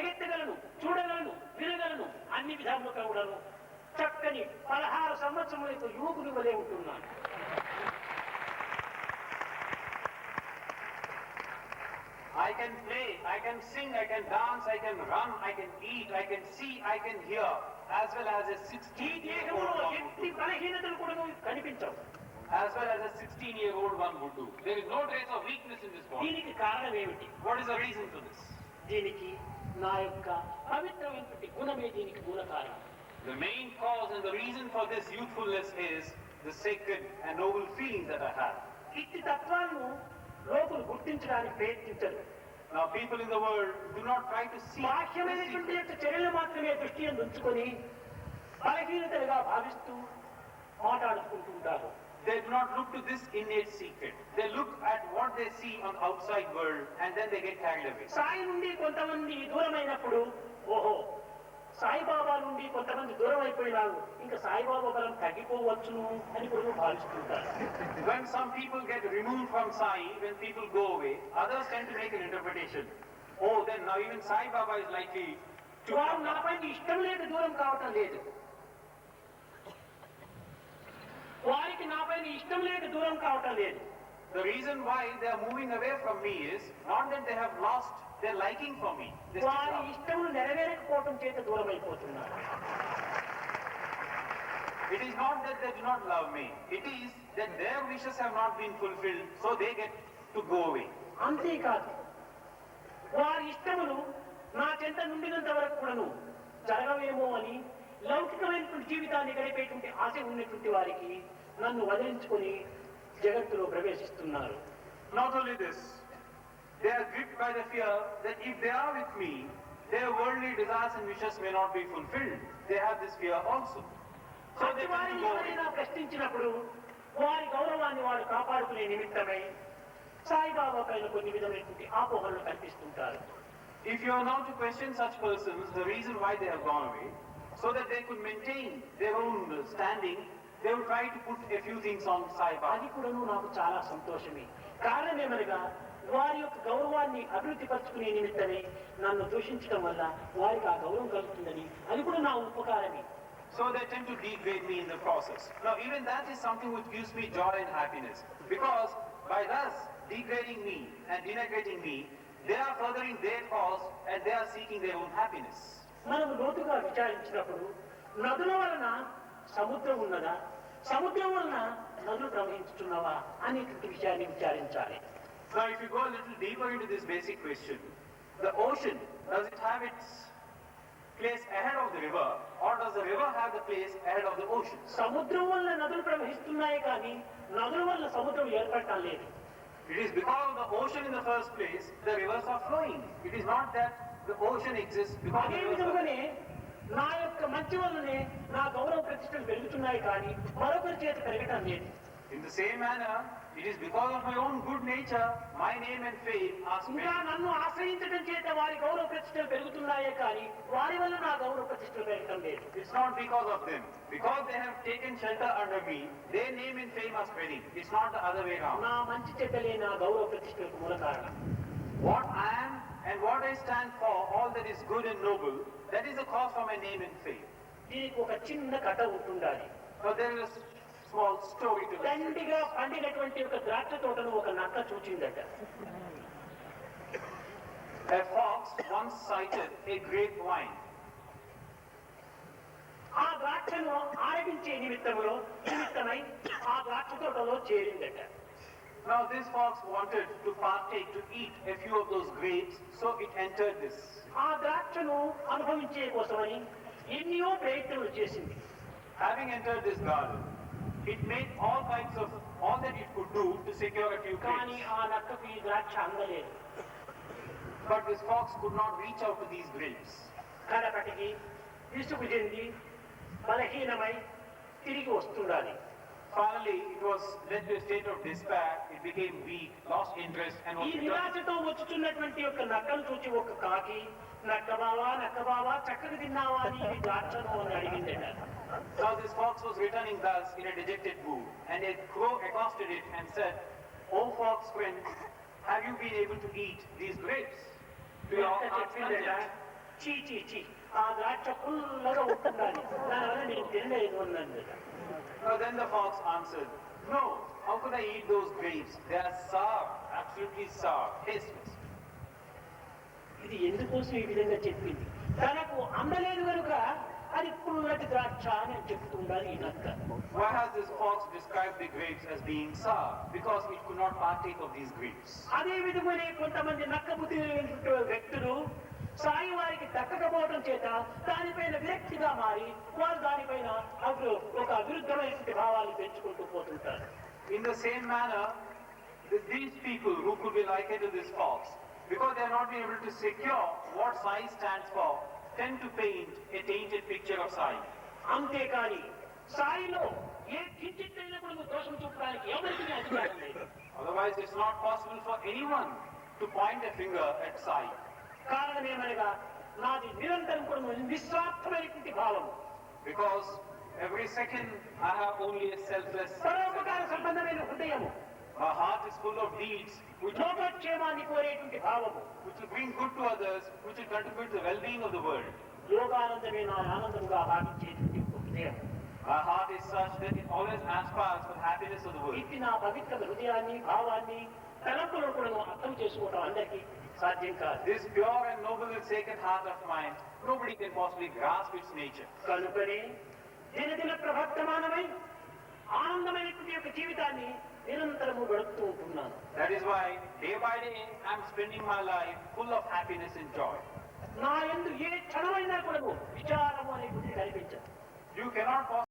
పరిగెత్తగలను, చూడగలను, వినగలను, అన్ని విధాలుగా కూడాను చక్కని 16 సంవత్సరముల యువకుని వలె ఉంటున్నాను. I can play, I can sing, I can dance, I can run, I can eat, I can see, I can hear, as well as a 16-year-old one as well as a 16-year-old one would do. There is no trace of weakness in this body. What is the reason for this? The main cause and the reason for this youthfulness is the sacred and noble feelings that I have. Now people in the world do not try to see they do not look to this innate secret. They look at what they see on the outside world and then they get carried away. Saibaba నుండి కొంతమంది దూరం అయిపోయినారు, ఇంకా సాయిబాబా బలం తగ్గిపోవచ్చును అని కూడా భావిస్తుంటారు. When some people get removed from Sai, when people go away, others tend to make an interpretation. Oh, then now even Sai Baba is likely to. వారు నాపై ఇష్టం లేక దూరం కావటం లేదు, వారికి నాపై ఇష్టం లేక దూరం కావటం లేదు. The reason why they are moving away from me is not that they have lost their liking for me. వారి ఇష్టములు నెరవేరకపోవటం చేత దూరం అయిపోతున్నారు. It is not that they do not love me. It is that their wishes have not been fulfilled, so they get to go away. అంతేకాదు, వారి ఇష్టములు నా చెంత నుండినంత వరకు కూడాను జరగవేమో అని లౌకికమైనటువంటి జీవితాన్ని గడిపేటువంటి ఆశ ఉన్నటువంటి వారికి నన్ను వదిలించుకొని జగత్తులో ప్రవేశిస్తున్నారు. Not only this, they are gripped by the fear that if they are with me, their worldly desires and wishes may not be fulfilled. They have this fear also. So they want to go away. ప్రశ్నించినప్పుడు వారి గౌరవాన్ని వారు కాపాడుకునే నిమిత్తమై సాయిబాబా పైన కొన్ని విధమైనటువంటి ఆపోహనలు కల్పిస్తుంటారు. If you are now to question such persons, the reason why they have gone away, so that they could maintain their own standing, they will try to put a few things on Sai Baba. అది కూడా నాకు చాలా సంతోషమే. కారణం ఏమనగా వారి యొక్క గౌరవాన్ని అభివృద్ధి పరచుకునే నిమిత్తమే నన్ను దూషించడం వల్ల వారికి ఆ గౌరవం కలుగుతుందని అది కూడా నా ఉపకారమే. So they tend to degrade me in the process. Now even that is something which gives me joy and happiness, because by thus degrading me and denigrating me, they are furthering their cause and they are seeking their own happiness. మనం లోతుగా విచారించినప్పుడు నదుల వలన సముద్రం ఉన్నదా, సముద్రం వలన నదులు ప్రవహించుతున్నవా అనేటువంటి విషయాన్ని విచారించాలి. Now if you go a little deeper into this basic question, the ocean, does it have its place ahead of the river, or does the river have the place ahead of the ocean? సముద్రం వల్ల నదులు ప్రవహిస్తున్నాయి కానీ నదుల వల్ల సముద్రం ఏర్పడటం లేదు. It is because of the ocean in the first place the rivers are flowing. It is not that the ocean exists because అదే విధంగానే నా యొక్క మంచి వల్లనే నా గౌరవ ప్రతిష్టలు పెరుగుతున్నాయి కానీ మరొకరి చేత పెరగటం లేదు. In the same manner, it is because of my own good nature, my name and fame are spread. ఇంకా నన్ను ఆశ్రయించడం చేత వారి గౌరవ ప్రతిష్టలు పెరుగుతున్నాయే కానీ వారి వల్ల నా గౌరవ ప్రతిష్టలు పెరగటం లేదు. It's not because of them. Because they have taken shelter under me, their name and fame are spreading. It's not the other way around. నా మంచి చెడ్డలే నా గౌరవ ప్రతిష్టలకు మూల కారణం. What I am and what I stand for, all that is good and noble, that is the cause for my name and fame. దీనికి ఒక చిన్న కథ ఉంటుండాలి. But there is a small story to this. దండిగా పండినటువంటి ఒక ద్రాక్ష తోటను ఒక నక్క చూచిందట. A fox once sighted a grapevine. ఆ ద్రాక్షను ఆరగించే నిమిత్తమై ఆ ద్రాక్ష తోటలో చేరిందట. Now this fox wanted to partake, to eat a few of those grapes, so it entered this. ఆ ద్రాక్షను అనుభవించే కోసమని ఎన్నో ప్రయత్నాలు చేసింది. Having entered this garden, it made all kinds of, all that it could do to secure a few కానీ grapes. ఆ నక్కకు ఈ ద్రాక్ష అందలేదు. But this fox could not reach out to these grapes. కడపటికి విసుగు చెంది బలహీనమై తిరిగి వస్తుండాలి. Finally, it was led to a state of despair. It became weak, lost interest, and was ఈ returned. నిరాశతో వచ్చుతున్నటువంటి ఒక నక్కను చూచి ఒక కాకి నక్క బావా చక్కగా తిన్నావా అని ఈ ద్రాక్షను అని అడిగిందట. Now this fox was returning thus in a dejected mood, and a crow accosted it and said, "O fox friend, have you been able to eat these grapes to your heart's చెప్పిందట, content?" చీ చీ చీ ఆ ద్రాక్ష పుల్లగా ఉంటుండాలి దానివల్ల నేను తినలేదు అన్నది. Now then the fox answered, no, how could I eat those grapes? They are sour, absolutely sour, tasteless. ఇది ఎందుకోసం ఈ విధంగా చెప్పింది? తనకు అందలేదు కనుక అది పుల్లటి ద్రాక్ష అని చెప్తూ ఉండాలి ఈ నక్క. Why has this fox described the grapes as being sour? Because it could not partake of these grapes. అదే విధమైన కొంతమంది నక్క బుద్ధి వ్యక్తులు సాయి వారికి దక్కకపోవడం చేత దానిపైన విరక్తిగా మారి వారు దానిపైన ఒక అవిరుద్ధమైనటువంటి భావాలు పెంచుకుంటూ పోతుంటారు. In the same manner, these people who could be likened to this fox, because they are not being able to secure what Sai stands for, tend to paint a tainted picture of Sai. అంతేకాని సాయిలో ఏ కించిత్తైనా కూడా దోషం చూపడానికి ఎవరికి అధికారం లేదు. Otherwise, it's not possible for anyone to point a finger at Sai. కారణం ఏమనగా నాది నిరంతరం కూడా నిస్వార్థమైనటువంటి భావం. Because every second I have only a selfless. పరోపకార సంబంధమైన హృదయము. My heart is full of deeds which లోకక్షేమాన్ని కోరేటువంటి భావము. will bring good to others, which will contribute to the well-being of the world. యోగానందమే నా ఆనందంగా భావించేటువంటి హృదయం. My heart is such that it always aspires for the happiness of the world. ఇట్టి నా పవిత్ర హృదయాన్ని భావాన్ని తలంపులను కూడా అర్థం చేసుకోవడం అందరికీ సాధ్యం కాదు. This pure and noble and sacred heart of mine, nobody can possibly grasp its nature. కనుకనే దినదిన ప్రవర్తమానమై ఆనందమైనటువంటి యొక్క జీవితాన్ని నిరంతరము గడుపుతూ ఉంటున్నాను. That is why day by day I am spending my life full of happiness and joy. నా యందు ఏ క్షణమైనా కూడా విచారము అనేటువంటి కనిపించదు. You cannot possibly